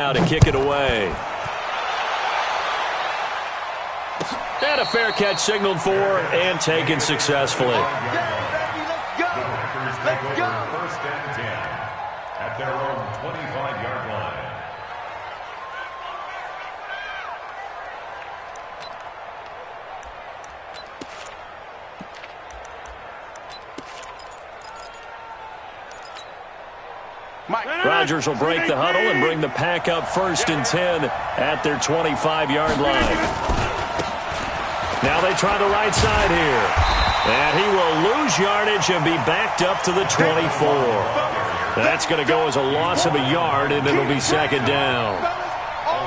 Now to kick it away. And a fair catch signaled for and taken successfully. Let's go. First and 10 at their own 25-yard line. Rodgers will break the huddle and bring the pack up first and 10 at their 25-yard line. Now they try the right side here. And he will lose yardage and be backed up to the 24. That's going to go as a loss of a yard, and it'll be second down.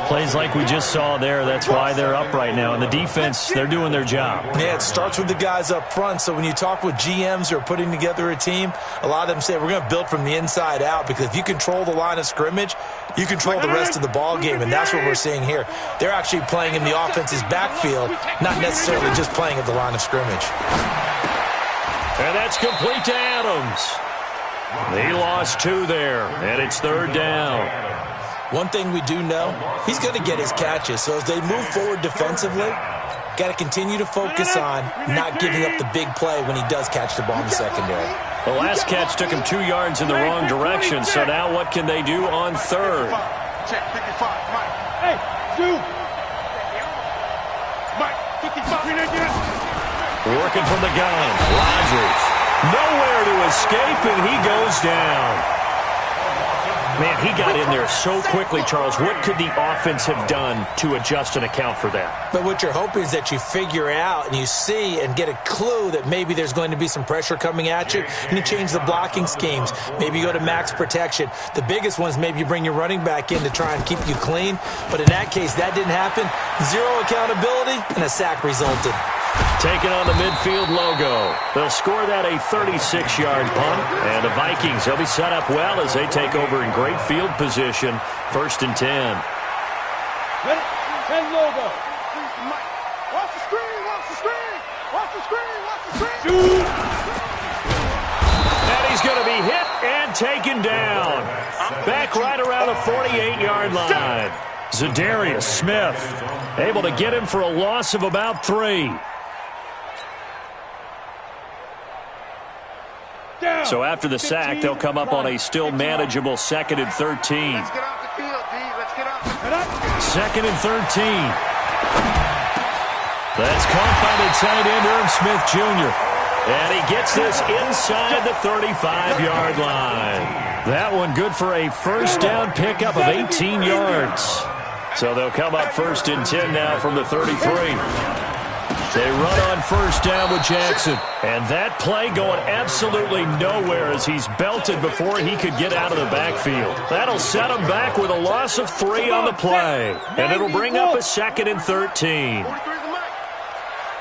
Plays like we just saw there, that's why they're up right now. And the defense, they're doing their job. Yeah, it starts with the guys up front. So when you talk with GMs who are putting together a team, a lot of them say we're going to build from the inside out, because if you control the line of scrimmage, you control the rest of the ball game, and that's what we're seeing here. They're actually playing in the offense's backfield, not necessarily just playing at the line of scrimmage. And that's complete to Adams. He lost 2 there, and it's third down. One thing we do know, he's going to get his catches. So as they move forward defensively, got to continue to focus on not giving up the big play when he does catch the ball in the secondary. The last catch took him 2 yards in the wrong direction, so now what can they do on third? Check 55, Mike. Hey, dude. Mike, 55. Working from the gun. Rodgers. Nowhere to escape, and he goes down. Man, he got in there so quickly, Charles. What could the offense have done to adjust and account for that? But what you're hoping is that you figure out and you see and get a clue that maybe there's going to be some pressure coming at you, and you change the blocking schemes. Maybe you go to max protection. The biggest one is maybe you bring your running back in to try and keep you clean. But in that case, that didn't happen. 0 accountability, and a sack resulted. Taking on the midfield logo. They'll score that a 36-yard punt. And the Vikings, they'll be set up well as they take over in great field position. First and 10. Ready? 10 logo. Watch the screen, watch the screen. Watch the screen, watch the screen. And he's going to be hit and taken down. Back right around the 48-yard line. Zadarius Smith able to get him for a loss of about 3. So after the sack, they'll come up on a still manageable 2nd and 13. Let's get off the field, D. Let's get off the field. 2nd and 13. That's caught by the tight end, Irv Smith Jr. And he gets this inside the 35-yard line. That one good for a first down pickup of 18 yards. So they'll come up first and 10 now from the 33. They run on first down with Jackson. And that play going absolutely nowhere as he's belted before he could get out of the backfield. That'll set him back with a loss of 3 on the play. And it'll bring up a 2nd and 13. 43 the mic.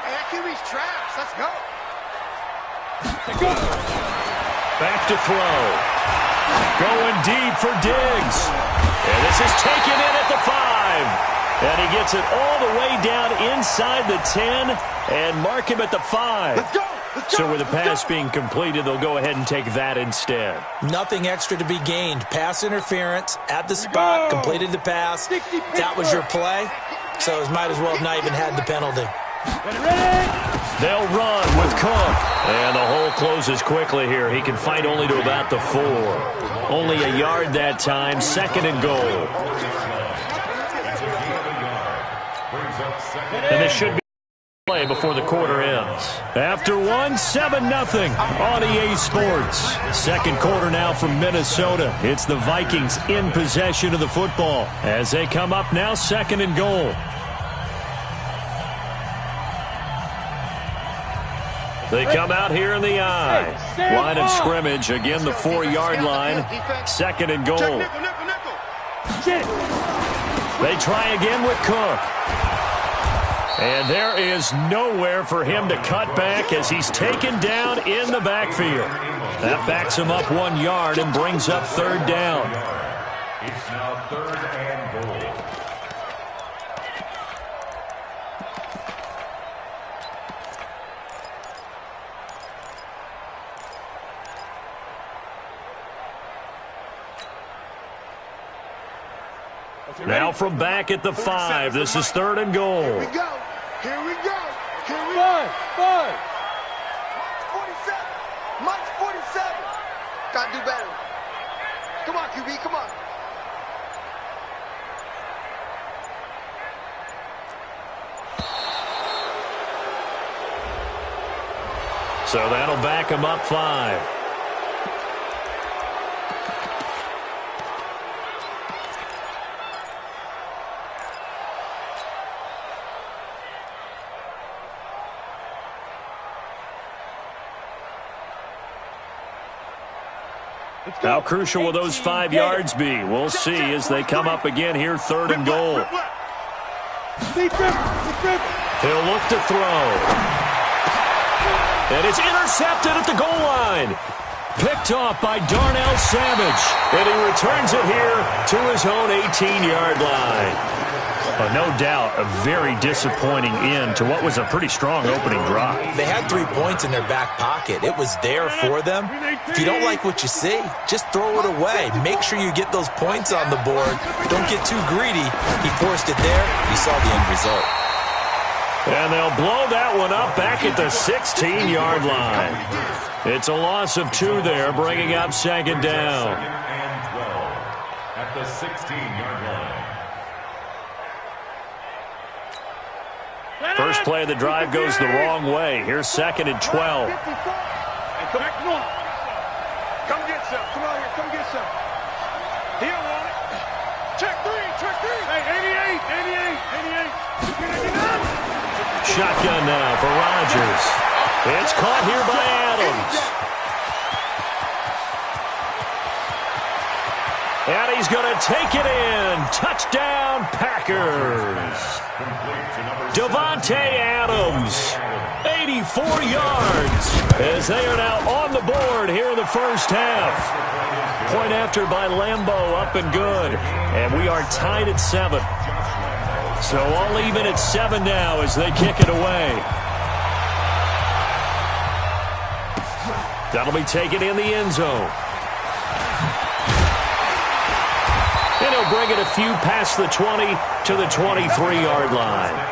Hey, that QB's trash. Let's go. Back to throw. Going deep for Diggs. And this is taken in at the 5. And he gets it all the way down inside the 10 and mark him at the 5. Let's go. Let's go. So with the pass being completed, they'll go ahead and take that instead. Nothing extra to be gained. Pass interference at the spot, completed the pass. That was your play. So it might as well have not even had the penalty. They'll run with Cook. And the hole closes quickly here. He can fight only to about the 4. Only a yard that time, 2nd and goal. And this should be play before the quarter ends. After 1, 7-0 on EA Sports. Second quarter now from Minnesota. It's the Vikings in possession of the football as they come up now 2nd and goal. They come out here in the I. Line of scrimmage, again the 4-yard line. 2nd and goal. They try again with Cook. And there is nowhere for him to cut back as he's taken down in the backfield. That backs him up 1 yard and brings up third down. It's now 3rd and goal. Now from back at the 5, this is 3rd and goal. Here we go. Here we go. Here we go. Five. 47. Mike's 47. Gotta do better. Come on, QB, come on. So that'll back him up 5. How crucial will those 5 yards be? We'll see as they come up again here, 3rd and goal. He'll look to throw. And it's intercepted at the goal line. Picked off by Darnell Savage. And he returns it here to his own 18-yard line. No doubt a very disappointing end to what was a pretty strong opening drive. They had 3 points in their back pocket. It was there for them. If you don't like what you see, just throw it away. Make sure you get those points on the board. Don't get too greedy. He forced it there. You saw the end result. And they'll blow that one up back at the 16-yard line. It's a loss of 2 there, bringing up 2nd down. And 12 at the 16-yard line. First play of the drive goes the wrong way. Here's 2nd and 12. Hey, come back, come on. Come get some. Come out here. Come get some. He don't want it. Check 3. Check 3. Hey, 88. 88. 89. Shotgun now for Rodgers. It's caught here by Adams. And he's going to take it in. Touchdown, Packers. Devontae Adams, 84 yards, as they are now on the board here in the first half. Point after by Lambeau, up and good. And we are tied at 7. So all even at 7 now as they kick it away. That'll be taken in the end zone. And he'll bring it a few past the 20 to the 23-yard line.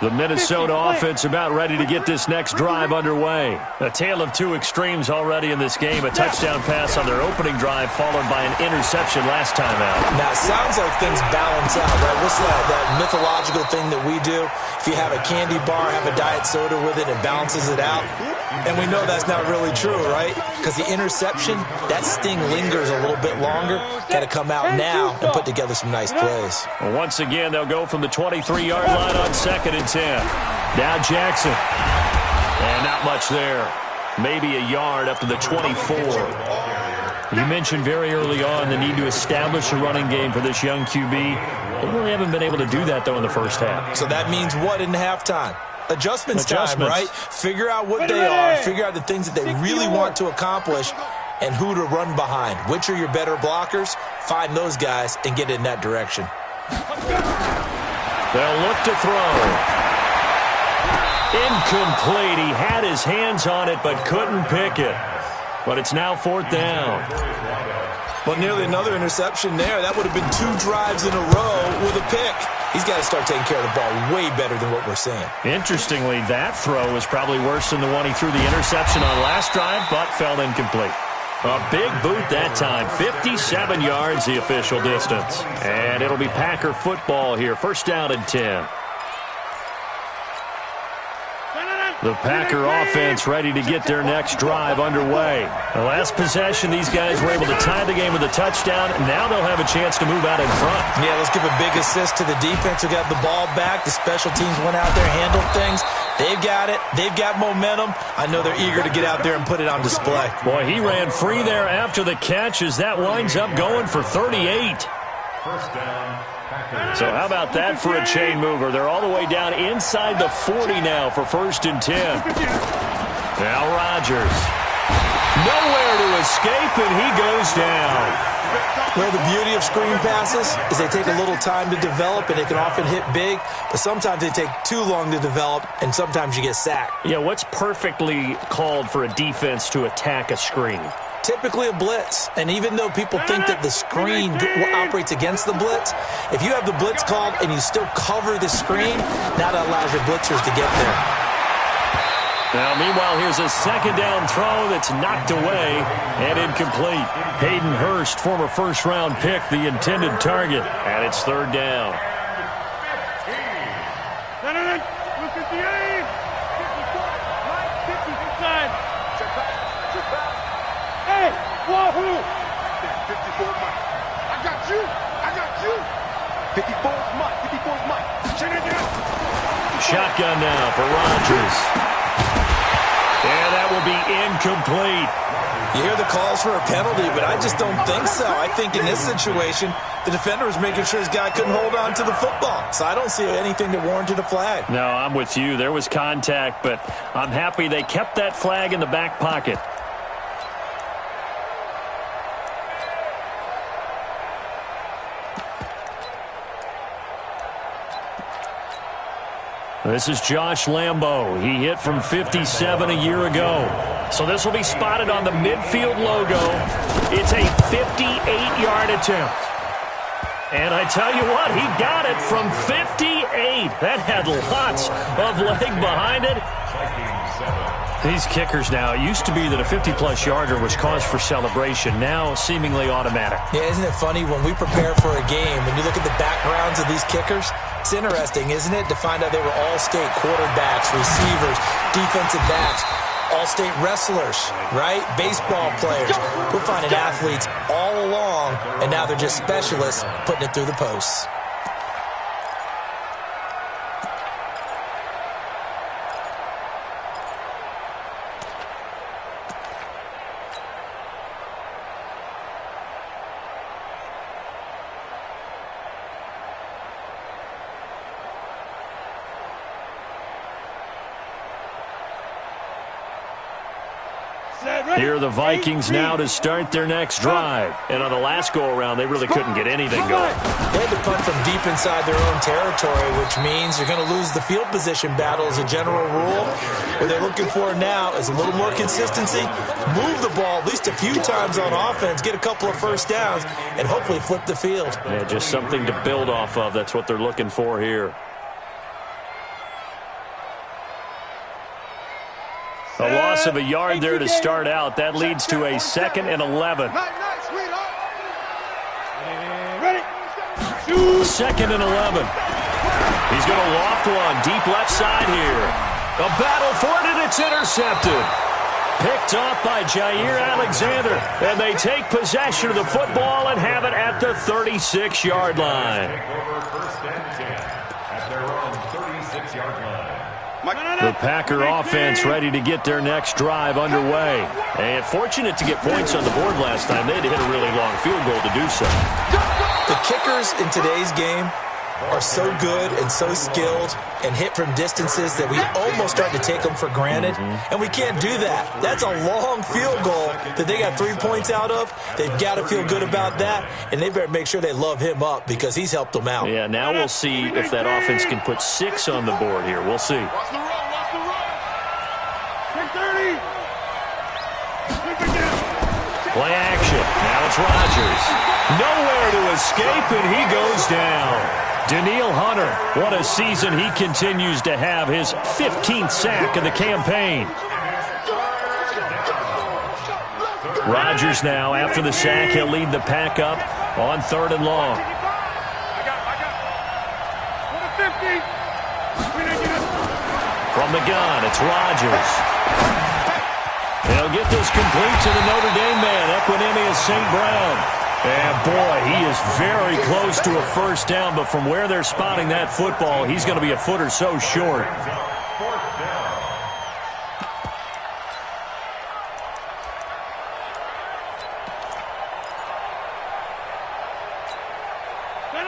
The Minnesota offense about ready to get this next drive underway. A tale of 2 extremes already in this game. A touchdown pass on their opening drive followed by an interception last time out. Now, it sounds like things balance out, right? What's that mythological thing that we do? If you have a candy bar, have a diet soda with it, it balances it out. And we know that's not really true, right? Because the interception, that sting lingers a little bit longer. Got to come out now and put together some nice plays. Well, once again, they'll go from the 23-yard line on 2nd and 10. Now Jackson. And not much there. Maybe a yard up to the 24. You mentioned very early on the need to establish a running game for this young QB. They really haven't been able to do that, though, in the first half. So that means what in halftime? Adjustments time, right? Figure out what they are. Figure out the things that they really want to accomplish and who to run behind. Which are your better blockers? Find those guys and get in that direction. They'll look to throw. Incomplete. He had his hands on it but couldn't pick it. But it's now 4th down. Well, nearly another interception there. That would have been 2 drives in a row with a pick. He's got to start taking care of the ball way better than what we're seeing. Interestingly, that throw was probably worse than the one he threw the interception on last drive, but fell incomplete. A big boot that time. 57 yards the official distance. And it'll be Packer football here. 1st down and 10. The Packer offense ready to get their next drive underway. The last possession, these guys were able to tie the game with a touchdown. Now they'll have a chance to move out in front. Yeah, let's give a big assist to the defense who got the ball back. The special teams went out there, handled things. They've got it. They've got momentum. I know they're eager to get out there and put it on display. Boy, he ran free there after the catch as that winds up going for 38. 1st down. So how about that for a chain mover? They're all the way down inside the 40 now for 1st and 10. Now Rodgers. Nowhere to escape, and he goes down. Well, the beauty of screen passes is they take a little time to develop, and they can often hit big, but sometimes they take too long to develop, and sometimes you get sacked. Yeah, what's perfectly called for a defense to attack a screen? Typically a blitz, and even though people think that the screen operates against the blitz, if you have the blitz called and you still cover the screen, now that allows your blitzers to get there. Now, meanwhile, here's a second down throw that's knocked away and incomplete. Hayden Hurst, former first-round pick, the intended target, and it's third down. 58. 50 inside. Hey, wahoo! 54 Mike. I got you. 54 Mike. Turn it down. Shotgun now for Rodgers. And that will be incomplete. You hear the calls for a penalty, but I just don't think so. I think in this situation, the defender was making sure his guy couldn't hold on to the football. So I don't see anything that warranted a flag. No, I'm with you. There was contact, but I'm happy they kept that flag in the back pocket. This is Josh Lambo. He hit from 57 a year ago. So this will be spotted on the midfield logo. It's a 58-yard attempt. And I tell you what, he got it from 58. That had lots of leg behind it. These kickers now, it used to be that a 50-plus yarder was cause for celebration. Now, seemingly automatic. Yeah, isn't it funny when we prepare for a game, when you look at the backgrounds of these kickers, it's interesting, isn't it, to find out they were all-state quarterbacks, receivers, defensive backs, all-state wrestlers, right? Baseball players. We're finding athletes all along, and now they're just specialists putting it through the posts. Here are the Vikings now to start their next drive. And on the last go-around, they really couldn't get anything going. They had to punt from deep inside their own territory, which means you're going to lose the field position battle as a general rule. What they're looking for now is a little more consistency, move the ball at least a few times on offense, get a couple of first downs, and hopefully flip the field. Yeah, just something to build off of. That's what they're looking for here. A loss of a yard there to start out. That leads to a 2nd and 11. 2nd and 11. He's going to loft one deep left side here. A battle for it, and it's intercepted. Picked off by Jair Alexander. And they take possession of the football and have it at the 36-yard line. First and 10 at their own 36-yard line. The Packer offense ready to get their next drive underway. And fortunate to get points on the board last time. They had to hit a really long field goal to do so. The kickers in today's game are so good and so skilled and hit from distances that we almost start to take them for granted. And we can't do that. That's a long field goal that they got 3 points out of. They've got to feel good about that, and they better make sure they love him up because he's helped them out. Yeah, now we'll see if that offense can put 6 on the board here. We'll see. Watch the run, watch the run. 10-30. Play action. Now it's Rodgers. Nowhere to escape, and he goes down. Daniil Hunter, what a season he continues to have. His 15th sack of the campaign. Rodgers now, after the sack, he'll lead the pack up on 3rd and long. From the gun, it's Rodgers. They'll get this complete to the Notre Dame man, Equanimeous St. Brown. And, boy, he is very close to a first down, but from where they're spotting that football, he's going to be a foot or so short.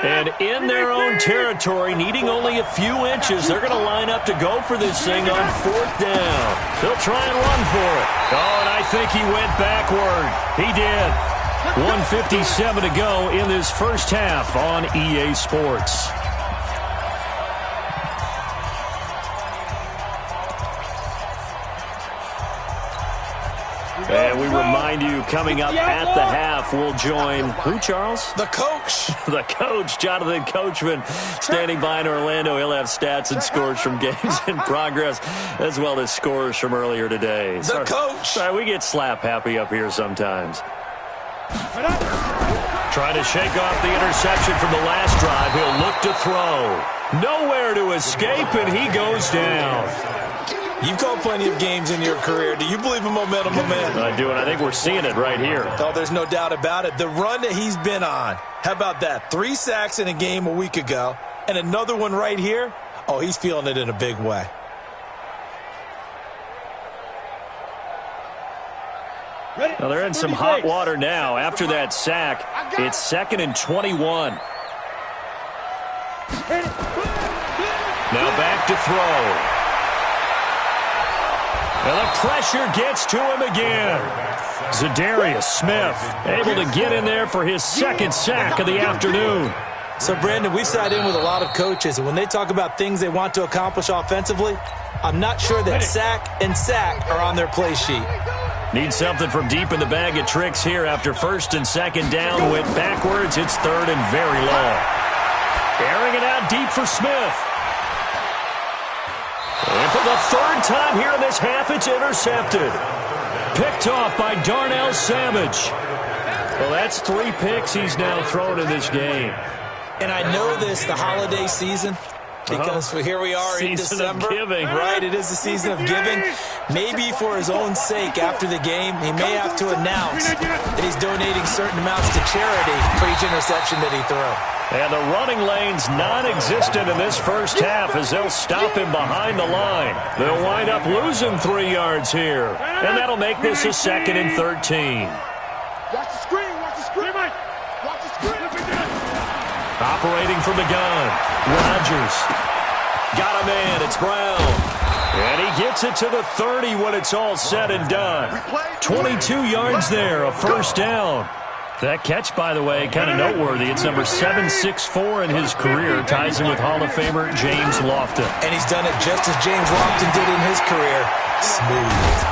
And in their own territory, needing only a few inches, they're going to line up to go for this thing on 4th down. They'll try and run for it. Oh, and I think he went backward. He did. 1:57 to go in this first half on EA Sports. And we remind you, coming up at the half, we'll join who, Charles? The coach. The coach, Jonathan Coachman, standing by in Orlando. He'll have stats and scores from games in progress, as well as scores from earlier today. The coach. Sorry, we get slap happy up here sometimes. Trying to shake off the interception from the last drive. He'll look to throw. Nowhere to escape, and he goes down. You've called plenty of games in your career. Do you believe in momentum, my man? I do, and I think we're seeing it right here. Oh, there's no doubt about it. The run that he's been on. How about that? 3 sacks in a game a week ago, and another one right here. Oh, he's feeling it in a big way. Well, they're in some hot water now. After that sack, it's 2nd and 21. Now back to throw. And the pressure gets to him again. Zadarius Smith able to get in there for his 2nd sack of the afternoon. So, Brandon, we sat in with a lot of coaches, and when they talk about things they want to accomplish offensively, I'm not sure that sack and sack are on their play sheet. Need something from deep in the bag of tricks here after 1st and 2nd down. Went backwards. It's 3rd and very long. Airing it out deep for Smith. And for the 3rd time here in this half, it's intercepted. Picked off by Darnell Savage. Well, that's 3 picks he's now thrown in this game. And I know this, the holiday season, because here we are in December. Season of giving. Right, it is the season of giving. Maybe for his own sake after the game, he may have to announce that he's donating certain amounts to charity for each interception that he throws. And the running lane's non-existent in this first half as they'll stop him behind the line. They'll wind up losing 3 yards here. And that'll make this a 2nd and 13. Watch the screen. Watch the screen. Watch the screen. Operating from the gun. Rodgers. Got a man. It's Brown. And he gets it to the 30 when it's all said and done. 22 yards there, a 1st down. That catch, by the way, kind of noteworthy. It's number 764 in his career. Ties him with Hall of Famer James Lofton. And he's done it just as James Lofton did in his career. Smooth.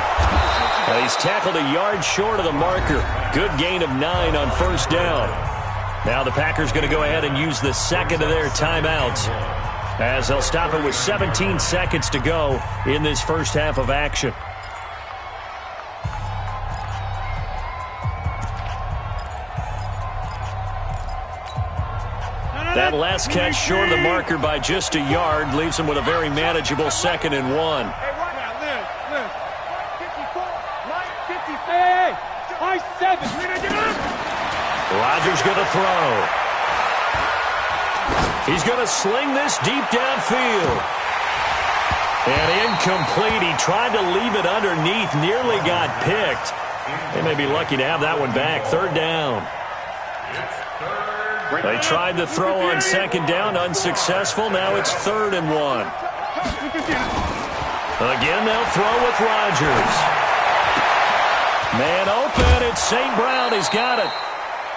Well, he's tackled a yard short of the marker. Good gain of 9 on 1st down. Now the Packers going to go ahead and use the 2nd of their timeouts, as they'll stop it with 17 seconds to go in this first half of action. That last catch short of the marker by just a yard leaves him with a very manageable 2nd and 1. Hey, right now, Liz. 54, Mike, 50. Hey, I 7. Rodgers going to throw. He's going to sling this deep downfield. And incomplete. He tried to leave it underneath, nearly got picked. They may be lucky to have that one back. 3rd down. They tried to throw on 2nd down, unsuccessful. Now it's 3rd and 1. Again, they'll throw with Rodgers. Man open, it's St. Brown. He's got it.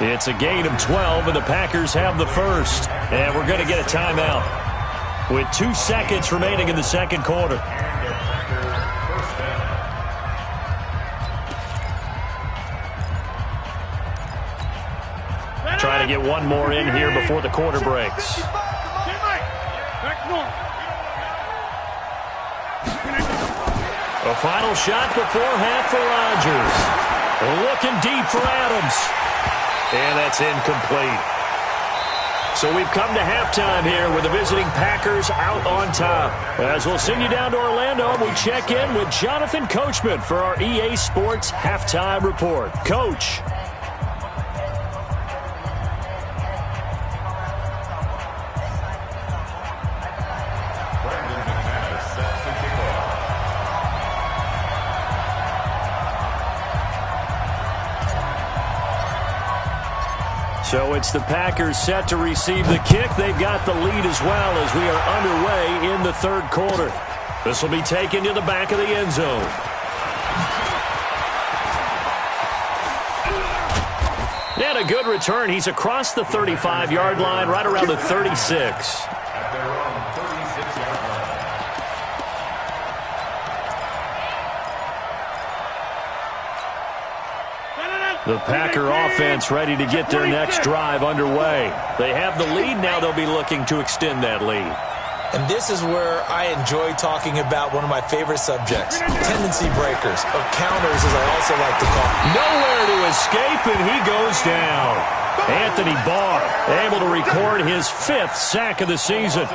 It's a gain of 12, and the Packers have the 1st. And we're going to get a timeout with 2 seconds remaining in the 2nd quarter. Trying to get one more in here before the quarter breaks. A final shot before half for Rodgers. Looking deep for Adams. And that's incomplete. So we've come to halftime here with the visiting Packers out on top. As we'll send you down to Orlando, we check in with Jonathan Coachman for our EA Sports Halftime Report. Coach. So it's the Packers set to receive the kick. They've got the lead as well as we are underway in the 3rd quarter. This will be taken to the back of the end zone. And a good return. He's across the 35-yard line, right around the 36. At their own 36-yard line. The Packer offense ready to get their next drive underway. They have the lead. Now they'll be looking to extend that lead. And this is where I enjoy talking about one of my favorite subjects, tendency breakers, or counters as I also like to call them. Nowhere to escape, and he goes down. Anthony Barr able to record his 5th sack of the season.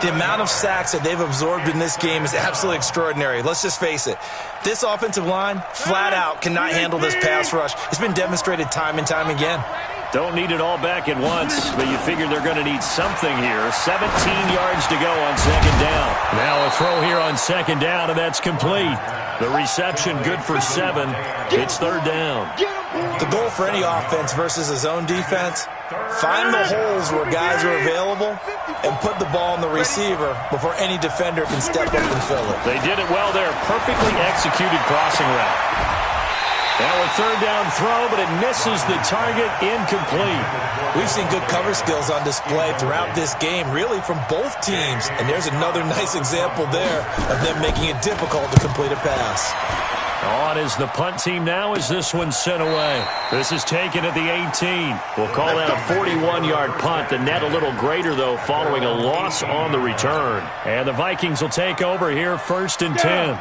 The amount of sacks that they've absorbed in this game is absolutely extraordinary. Let's just face it. This offensive line, flat out, cannot handle this pass rush. It's been demonstrated time and time again. Don't need it all back at once, but you figure they're going to need something here. 17 yards to go on second down. Now a throw here on second down, and that's complete. The reception good for 7. It's third down. The goal for any offense versus a zone defense, find the holes where guys are available and put the ball in the receiver before any defender can step up and fill it. They did it well there. Perfectly executed crossing route. Now a third down throw, but it misses the target, incomplete. We've seen good cover skills on display throughout this game, really from both teams. And there's another nice example there of them making it difficult to complete a pass. On is the punt team now as this one's sent away. This is taken at the 18. We'll call that a 41-yard punt. The net a little greater, though, following a loss on the return. And the Vikings will take over here, first and 10.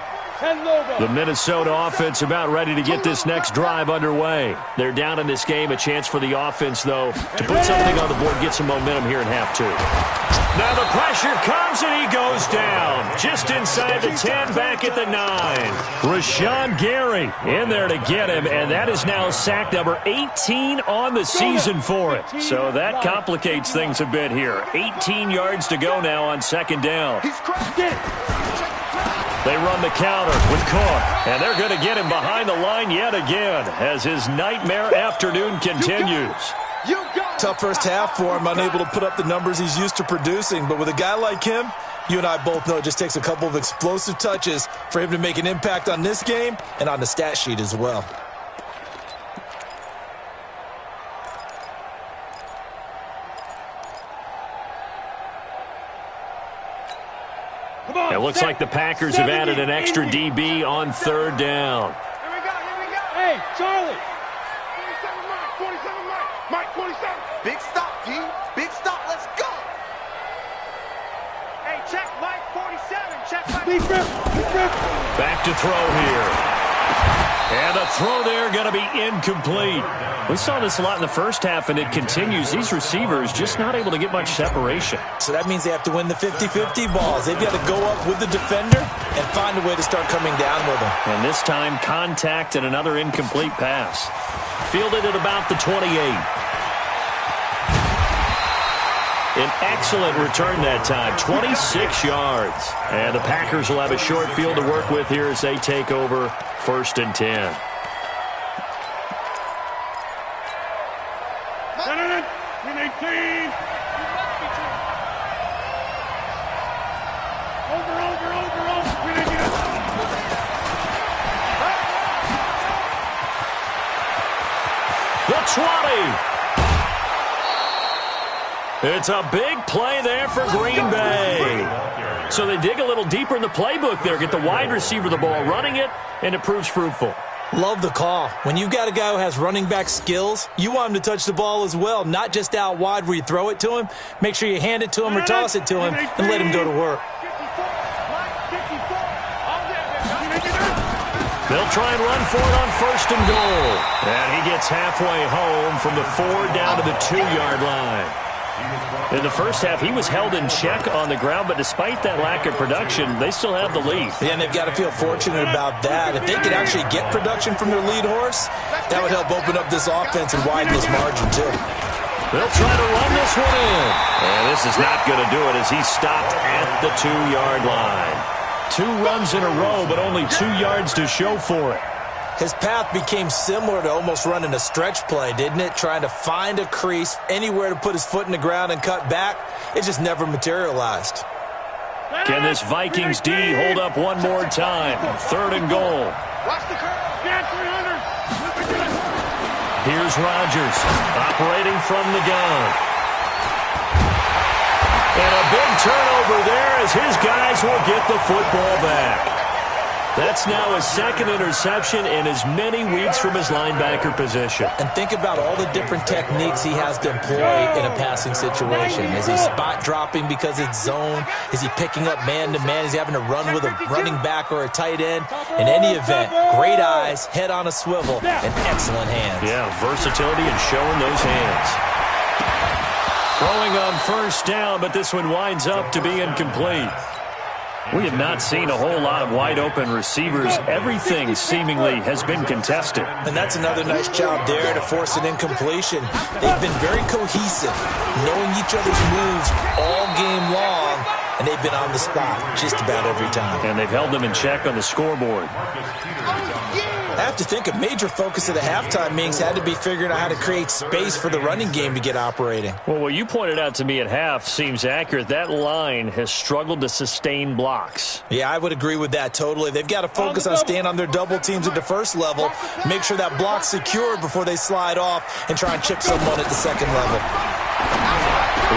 The Minnesota offense about ready to get this next drive underway. They're down in this game. A chance for the offense, though, to put something on the board, get some momentum here in half 2. Now the pressure comes, and he goes down. Just inside the 10, back at the 9. Rashawn Gary in there to get him, and that is now sack number 18 on the season for it. So that complicates things a bit here. 18 yards to go now on second down. He's cracked it. They run the counter with Cook, and they're going to get him behind the line yet again as his nightmare afternoon continues. Tough first half for him, unable to put up the numbers he's used to producing. But with a guy like him, you and I both know it just takes a couple of explosive touches for him to make an impact on this game and on the stat sheet as well. It looks like the Packers have added an extra DB on third down. Here we go. Hey, Charlie. 27 Mike. 27. Big stop, G. Big stop. Let's go. Hey, check Mike 47. Check Mike. Back to throw here. And the throw there going to be incomplete. We saw this a lot in the first half, and it continues. These receivers just not able to get much separation. So that means they have to win the 50-50 balls. They've got to go up with the defender and find a way to start coming down with them. And this time, contact and another incomplete pass. Fielded at about the 28. An excellent return that time, 26 yards. And the Packers will have a short field to work with here as they take over first and 10. The 20. It's a big play there for Green Bay. So they dig a little deeper in the playbook there, get the wide receiver the ball, running it, and it proves fruitful. Love the call. When you've got a guy who has running back skills, you want him to touch the ball as well, not just out wide where you throw it to him. Make sure you hand it to him or toss it to him and let him go to work. They'll try and run for it on first and goal. And he gets halfway home from the 4 down to the 2-yard line. In the first half, he was held in check on the ground, but despite that lack of production, they still have the lead. Yeah, and they've got to feel fortunate about that. If they could actually get production from their lead horse, that would help open up this offense and widen this margin, too. They'll try to run this one in. And this is not going to do it as he's stopped at the 2-yard line. 2 runs in a row, but only 2 yards to show for it. His path became similar to almost running a stretch play, didn't it? Trying to find a crease, anywhere to put his foot in the ground and cut back. It just never materialized. Can this Vikings D hold up one more time? 3rd and goal. Watch the curve. Get 300. Here's Rodgers, operating from the gun. And a big turnover there as his guys will get the football back. That's now his second interception in as many weeks from his linebacker position. And think about all the different techniques he has to employ in a passing situation. Is he spot dropping because it's zone? Is he picking up man-to-man? Is he having to run with a running back or a tight end? In any event, great eyes, head on a swivel, and excellent hands. Yeah, versatility and showing those hands. Throwing on first down, but this one winds up to be incomplete. We have not seen a whole lot of wide-open receivers. Everything seemingly has been contested. And that's another nice job there to force an incompletion. They've been very cohesive, knowing each other's moves all game long, and they've been on the spot just about every time. And they've held them in check on the scoreboard. I have to think a major focus of the halftime meetings had to be figuring out how to create space for the running game to get operating. Well, what you pointed out to me at half seems accurate. That line has struggled to sustain blocks. Yeah, I would agree with that totally. They've got to focus on staying on their double teams at the first level, make sure that block's secured before they slide off and try and chip someone at the second level.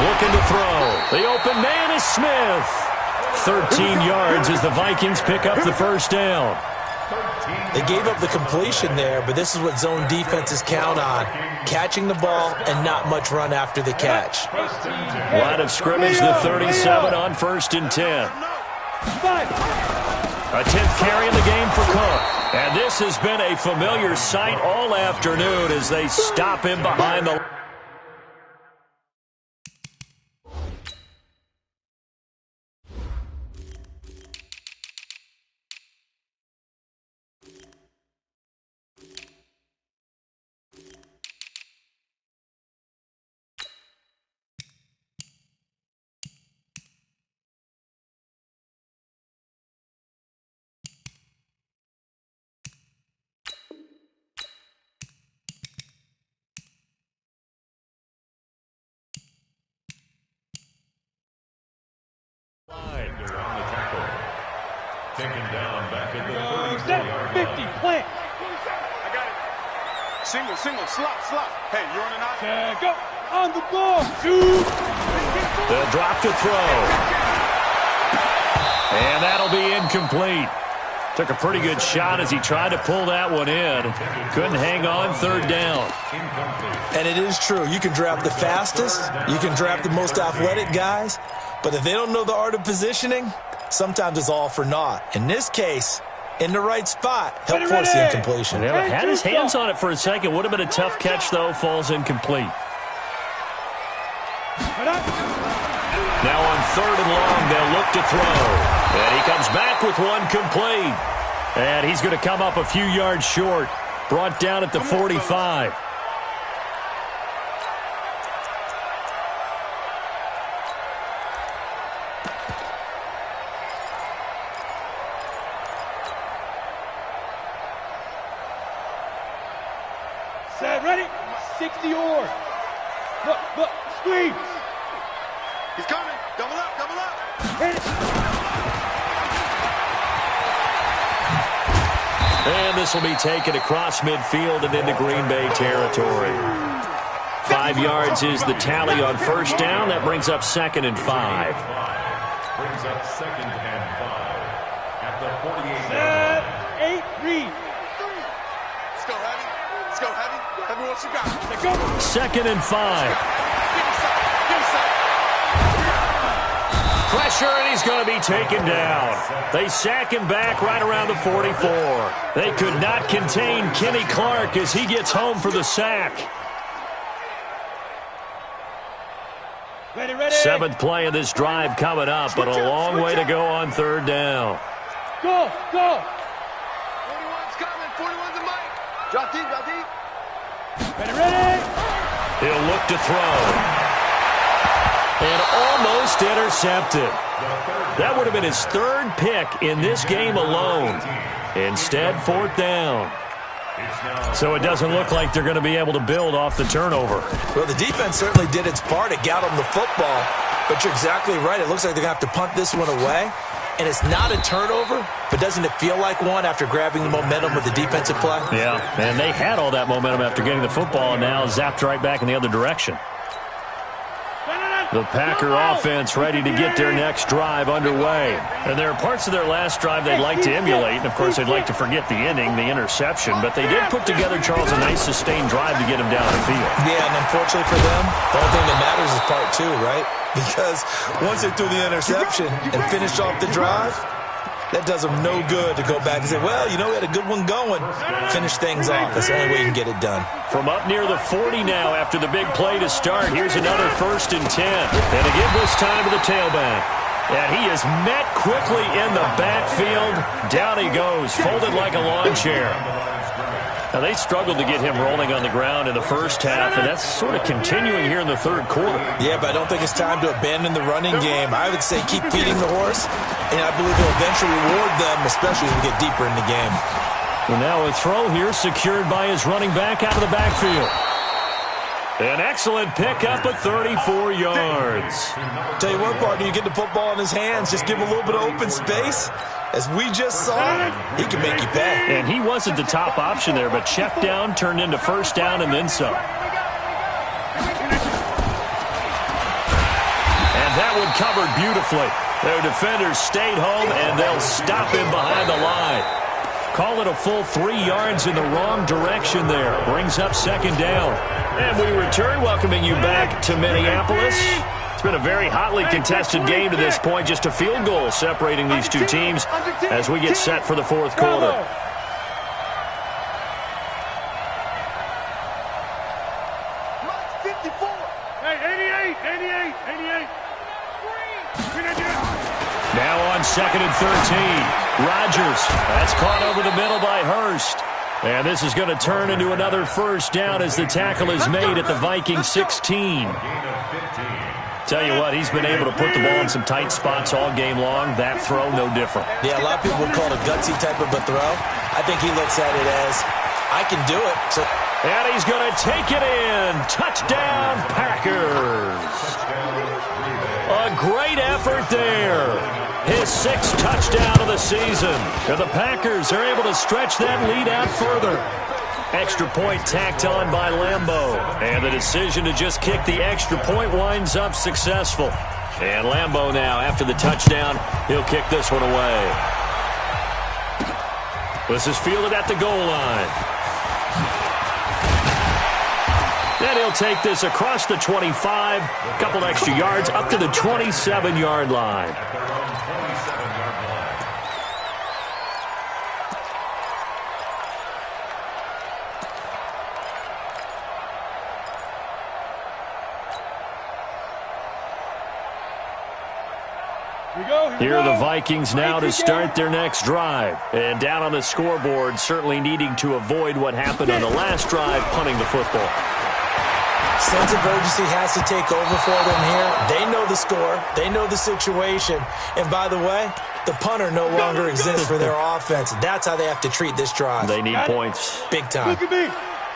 Looking to throw. The open man is Smith. 13 yards as the Vikings pick up the first down. They gave up the completion there, but this is what zone defenses count on. Catching the ball and not much run after the catch. Line of scrimmage, the 37 on 1st and 10. A 10th carry in the game for Cook. And this has been a familiar sight all afternoon as they stop him behind the... They're on the tackle. Taken down back at the 34-yard 50, line. plant. I got it. Single, slot. Hey, you're on an eye. Go. On the ball. Shoot. They'll drop to throw. And that'll be incomplete. Took a pretty good shot as he tried to pull that one in. Couldn't hang on, 3rd down. And it is true. You can draft the fastest. You can draft the most athletic guys. But if they don't know the art of positioning, sometimes it's all for naught. In this case, in the right spot, help force the incompletion. Yeah, had his hands on it for a second. Would have been a tough catch, though. Falls incomplete. Now on 3rd and long, they'll look to throw. And he comes back with one complete. And he's going to come up a few yards short. Brought down at the 45. Set, ready? 60 or. Look, scream. He's coming. Double up. Hit it. And this will be taken across midfield and into Green Bay territory. 5 yards is the tally on 1st down. That brings up 2nd and 5. Brings up 2nd and 5 at the 48-yard line. 8, read. Let's go, heavy. Everyone, you got it. Let's go. 2nd and 5. Pressure, and he's going to be taken down. They sack him back right around the 44. They could not contain Kenny Clark as he gets home for the sack. Ready. 7th play of this drive coming up, but a long way to go on 3rd down. Go. 41's coming. 41's a mic. Drop deep. Ready. He'll look to throw. And almost intercepted. That would have been his 3rd pick in this game alone. Instead, 4th down. So it doesn't look like they're going to be able to build off the turnover. Well, the defense certainly did its part. It got them the football. But you're exactly right. It looks like they're going to have to punt this one away. and it's not a turnover, but doesn't it feel like one after grabbing the momentum with the defensive play? Yeah, and they had all that momentum after getting the football and now zapped right back in the other direction. The Packer offense ready to get their next drive underway. And there are parts of their last drive they'd like to emulate. And, of course, they'd like to forget the ending, the interception. But they did put together, Charles, a nice sustained drive to get them down the field. Yeah, and unfortunately for them, the only thing that matters is part two, right? Because once they threw the interception and finished off the drive, that does them no good to go back and say, well, you know, we had a good one going. Finish things off. That's the only way you can get it done. From up near the 40 now after the big play to start. Here's another 1st and 10. And again this time to the tailback. And he is met quickly in the backfield. Down he goes, folded like a lawn chair. Now, they struggled to get him rolling on the ground in the first half, and that's sort of continuing here in the third quarter. Yeah, but I don't think it's time to abandon the running game. I would say keep feeding the horse, and I believe he'll eventually reward them, especially as we get deeper in the game. And now a throw here secured by his running back out of the backfield. An excellent pickup of 34 yards. Tell you what, partner, you get the football in his hands, just give him a little bit of open space. As we just saw, he can make you pay. And he wasn't the top option there, but check down turned into first down and then some. And that one covered beautifully. Their defenders stayed home, and they'll stop him behind the line. Call it a full 3 yards in the wrong direction there. Brings up second down. And we return, welcoming you back to Minneapolis. It's been a very hotly contested game to this point. Just a field goal separating these two teams as we get set for the fourth quarter. Now on 2nd and 13. Rodgers. That's caught over the middle by Hurst. And this is going to turn into another first down as the tackle is made at the Vikings 16. Tell you what, he's been able to put the ball in some tight spots all game long. That throw, no different. Yeah, a lot of people would call it a gutsy type of a throw. I think he looks at it as, I can do it. And he's going to take it in. Touchdown, Packers. A great effort there. His 6th touchdown of the season. And the Packers are able to stretch that lead out further. Extra point tacked on by Lambeau. And the decision to just kick the extra point winds up successful. And Lambeau now, after the touchdown, he'll kick this one away. This is fielded at the goal line. Then he'll take this across the 25, a couple extra yards, up to the 27-yard line. Here are the Vikings now to start their next drive. And down on the scoreboard, certainly needing to avoid what happened on the last drive, punting the football. Sense of urgency has to take over for them here. They know the score. They know the situation. And by the way, the punter no longer exists for their offense. That's how they have to treat this drive. They need points. Big time.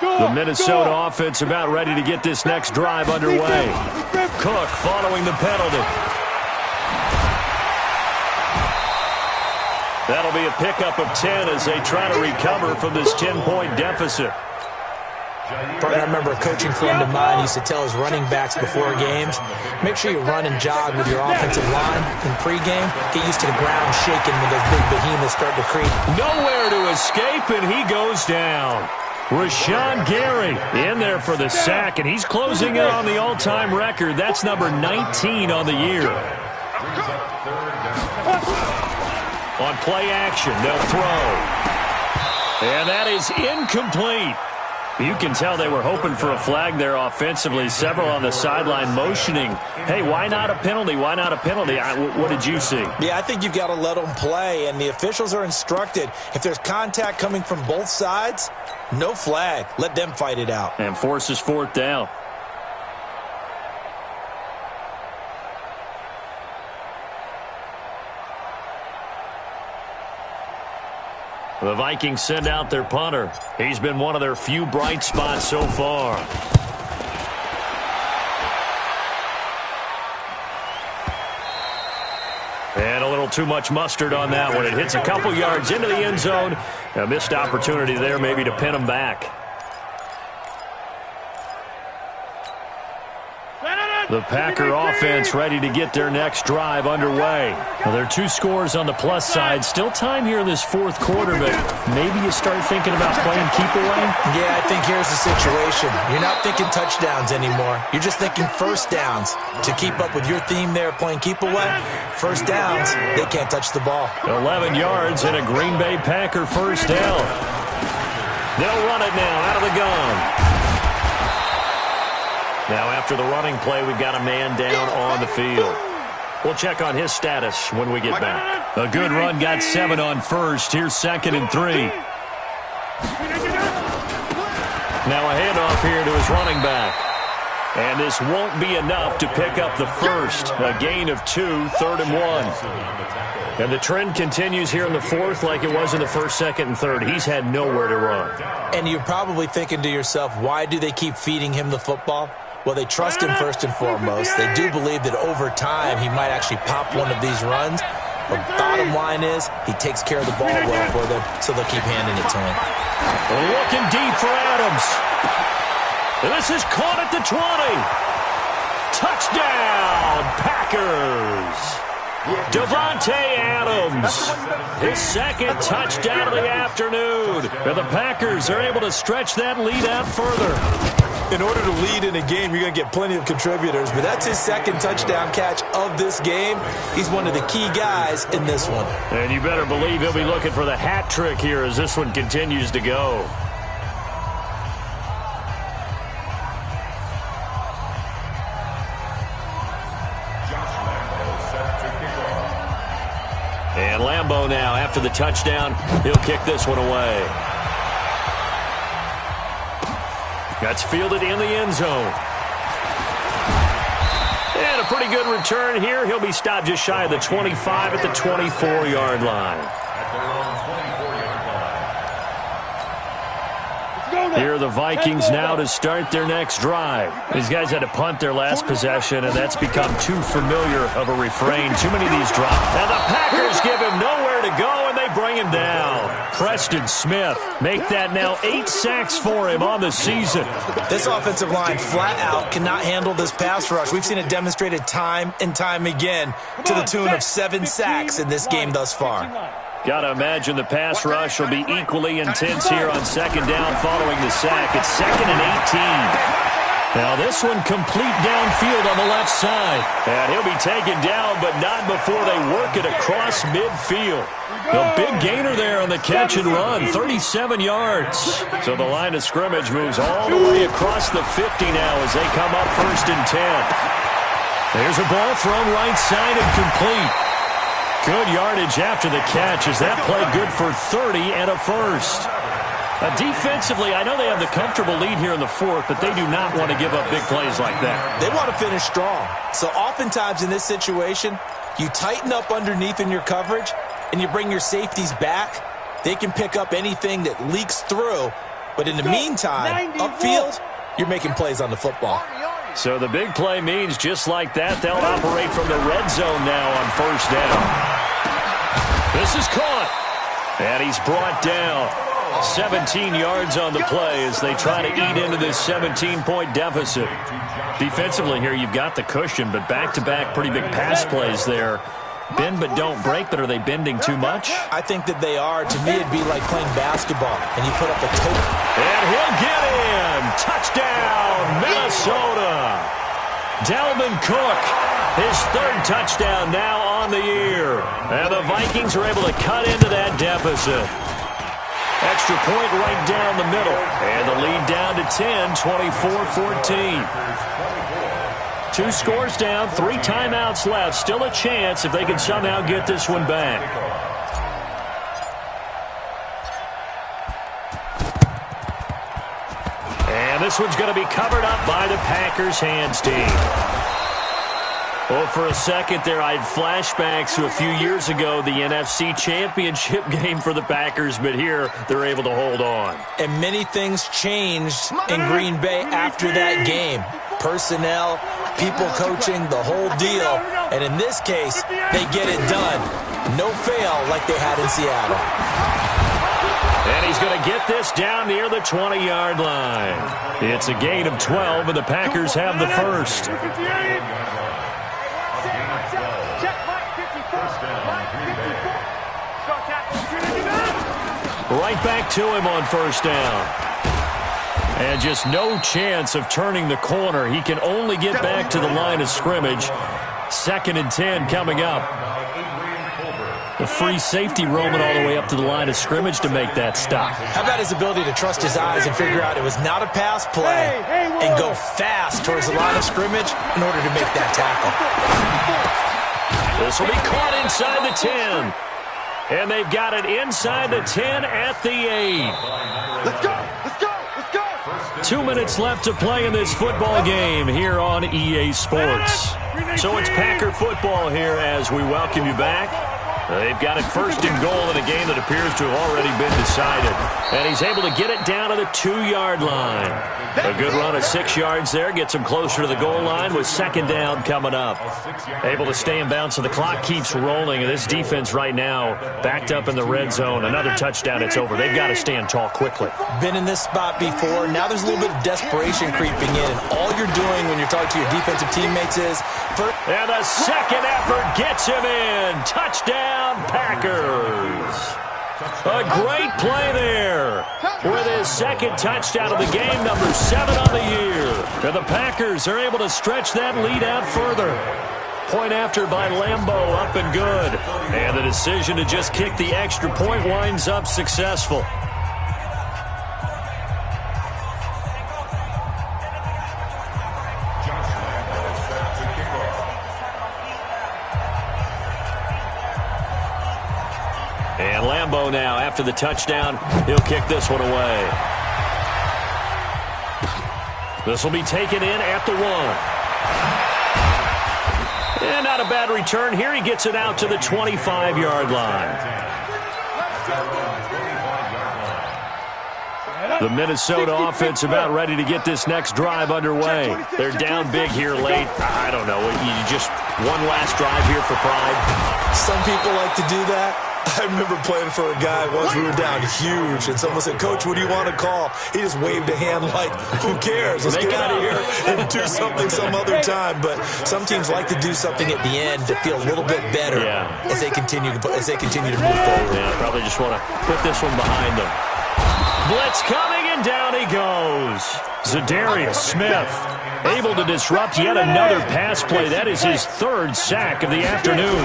The Minnesota offense about ready to get this next drive underway. Cook following the penalty. That'll be a pickup of 10 as they try to recover from this 10-point deficit. I remember a coaching friend of mine used to tell his running backs before games, make sure you run and jog with your offensive line in pregame. Get used to the ground shaking when those big behemoths start to creep. Nowhere to escape, and he goes down. Rashawn Gary in there for the sack, and he's closing in on the all-time record. That's number 19 on the year. On play action, they'll throw. And that is incomplete. You can tell they were hoping for a flag there offensively. Several on the sideline motioning, hey, why not a penalty? Why not a penalty? What did you see? Yeah, I think you've got to let them play, and the officials are instructed. If there's contact coming from both sides, no flag. Let them fight it out. And forces fourth down. The Vikings send out their punter. He's been one of their few bright spots so far. And a little too much mustard on that one. It hits a couple yards into the end zone. A missed opportunity there maybe to pin them back. The Packer offense ready to get their next drive underway. Well, there are 2 scores on the plus side. Still time here in this fourth quarter, but maybe you start thinking about playing keep away? Yeah, I think here's the situation. You're not thinking touchdowns anymore. You're just thinking first downs. To keep up with your theme there, playing keep away, first downs, they can't touch the ball. 11 yards and a Green Bay Packer first down. They'll run it now out of the gun. Now, after the running play, we've got a man down on the field. We'll check on his status when we get back. A good run, got 7 on first. Here's 2nd and 3. Now a handoff here to his running back. And this won't be enough to pick up the first. A gain of 2, 3rd and 1. And the trend continues here in the fourth like it was in the first, second, and third. He's had nowhere to run. And you're probably thinking to yourself, why do they keep feeding him the football? Well, they trust him first and foremost. They do believe that over time he might actually pop one of these runs. But bottom line is he takes care of the ball well for them, so they'll keep handing it to him. Looking deep for Adams. This is caught at the 20. Touchdown, Packers. Davante Adams, his 2nd touchdown of the afternoon. And the Packers are able to stretch that lead out further. In order to lead in a game, you're going to get plenty of contributors, but that's his 2nd touchdown catch of this game. He's one of the key guys in this one. And you better believe he'll be looking for the hat trick here as this one continues to go. And Lambeau now, after the touchdown, he'll kick this one away. That's fielded in the end zone. And a pretty good return here. He'll be stopped just shy of the 25 at the 24-yard line. Here are the Vikings now to start their next drive. These guys had to punt their last possession, and that's become too familiar of a refrain. Too many of these drop. And the Packers give him nowhere to go, and they bring him down. Preston Smith make that now 8 sacks for him on the season. This offensive line flat out cannot handle this pass rush. We've seen it demonstrated time and time again to the tune of 7 sacks in this game thus far. Got to imagine the pass rush will be equally intense here on 2nd down following the sack. It's 2nd and 18. Now this one complete downfield on the left side. And he'll be taken down, but not before they work it across midfield. The big gainer there on the catch and run, 37 yards. So the line of scrimmage moves all the way across the 50 now as they come up 1st and 10. There's a ball thrown right side and complete. Good yardage after the catch as that play good for 30 and a first. Defensively, I know they have the comfortable lead here in the fourth, but they do not want to give up big plays like that. They want to finish strong. So oftentimes in this situation, you tighten up underneath in your coverage and you bring your safeties back. They can pick up anything that leaks through. But in the meantime, upfield, you're making plays on the football. So the big play means just like that, they'll operate from the red zone now on 1st down. This is caught. And he's brought down. 17 yards on the play as they try to eat into this 17-point deficit. Defensively here, you've got the cushion, but back-to-back pretty big pass plays there. Bend but don't break, but are they bending too much? I think that they are. To me, it'd be like playing basketball, and you put up a total. And he'll get in. Touchdown, Minnesota. Dalvin Cook, his 3rd touchdown now on the year. And the Vikings are able to cut into that deficit. Extra point right down the middle. And the lead down to 10, 24-14. 2 scores down, 3 timeouts left. Still a chance if they can somehow get this one back. And this one's going to be covered up by the Packers hands team. Well, for a second there, I had flashbacks to a few years ago, the NFC Championship game for the Packers, but here they're able to hold on. And many things changed in Green Bay after that game. Personnel, people coaching, the whole deal. And in this case, they get it done. No fail like they had in Seattle. And he's going to get this down near the 20-yard line. It's a gain of 12, and the Packers have the first. Right back to him on first down. And just no chance of turning the corner. He can only get back to the line of scrimmage. 2nd and 10 coming up. The free safety roaming all the way up to the line of scrimmage to make that stop. How about his ability to trust his eyes and figure out it was not a pass play and go fast towards the line of scrimmage in order to make that tackle. This will be caught inside the 10. And they've got it inside the 10 at the 8. Let's go! Let's go! Let's go! 2 minutes left to play in this football game here on EA Sports. So it's Packer football here as we welcome you back. They've got it 1st and goal in a game that appears to have already been decided. And he's able to get it down to the 2-yard line. A good run of 6 yards there gets him closer to the goal line with 2nd down coming up. Able to stay in bounds, so the clock keeps rolling. And this defense right now backed up in the red zone. Another touchdown, it's over. They've got to stand tall quickly. Been in this spot before. Now there's a little bit of desperation creeping in. And all you're doing when you're talking to your defensive teammates is... And the second effort gets him in. Touchdown, Packers. A great play there with his 2nd touchdown of the game, number 7 on the year. And the Packers are able to stretch that lead out further. Point after by Lambeau, up and good. And the decision to just kick the extra point winds up successful. And Lambeau now, after the touchdown, he'll kick this one away. This will be taken in at the 1. And not a bad return here. He gets it out to the 25-yard line. The Minnesota offense about ready to get this next drive underway. They're down big here late. I don't know. You just one last drive here for pride. Some people like to do that. I remember playing for a guy once. We were down huge, and someone said, "Coach, what do you want to call?" He just waved a hand like, "Who cares? Let's get out of here and do something some other time." But some teams like to do something at the end to feel a little bit better as they continue to move forward. Yeah, probably just want to put this one behind them. Blitz coming, and down he goes. Zadarius Smith able to disrupt yet another pass play. That is his 3rd sack of the afternoon.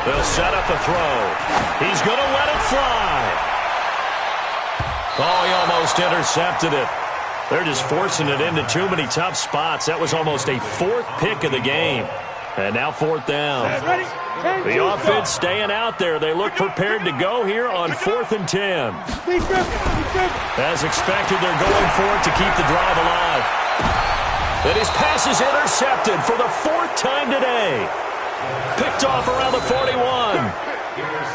They'll set up a throw. He's going to let it fly. Oh, he almost intercepted it. They're just forcing it into too many tough spots. That was almost a 4th pick of the game. And now 4th down. The offense staying out there. They look prepared to go here on 4th and 10. As expected, they're going for it to keep the drive alive. And his pass is intercepted for the 4th time today. Picked off around the 41.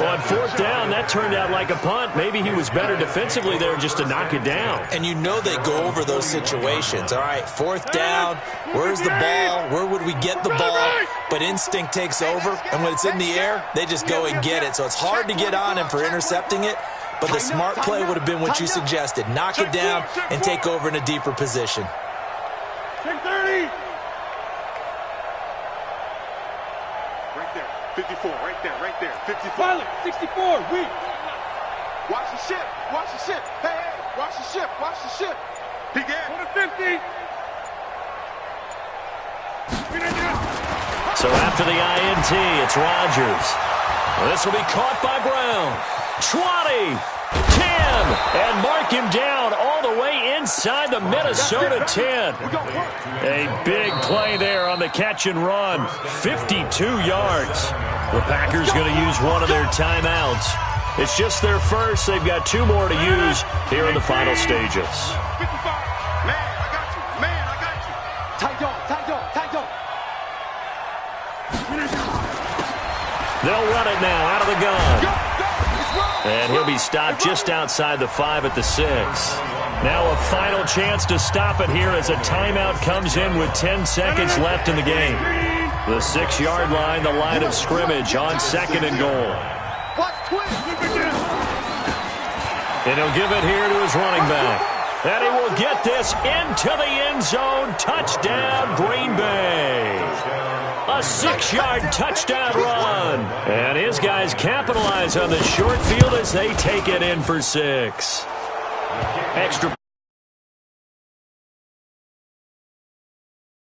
On 4th down, that turned out like a punt. Maybe he was better defensively there just to knock it down. And you know they go over those situations. All right, 4th down, where's the ball? Where would we get the ball? But instinct takes over, and when it's in the air, they just go and get it. So it's hard to get on him for intercepting it, but the smart play would have been what you suggested. Knock it down and take over in a deeper position. 10-30. 54, right there, 54. Pilot, 64, weak. Watch the ship, watch the ship. Hey, watch the ship, watch the ship. He got 50. So after the INT, it's Rodgers. This will be caught by Brown. 20, 10, and mark him down all the way inside the Minnesota 10. A big play there on the catch and run. 52 yards. The Packers going to use one of their timeouts. It's just their first. They've got 2 more to use here in the final stages. 55. Man, I got you. Man, I got you. Tight dog, tight dog, tight dog. They'll run it now out of the gun. And he'll be stopped just outside the 5 at the 6. Now a final chance to stop it here as a timeout comes in with 10 seconds left in the game. The 6-yard line, the line of scrimmage on 2nd and goal. And he'll give it here to his running back. And he will get this into the end zone. Touchdown, Green Bay. A 6-yard touchdown run. And his guys capitalize on the short field as they take it in for 6. Extra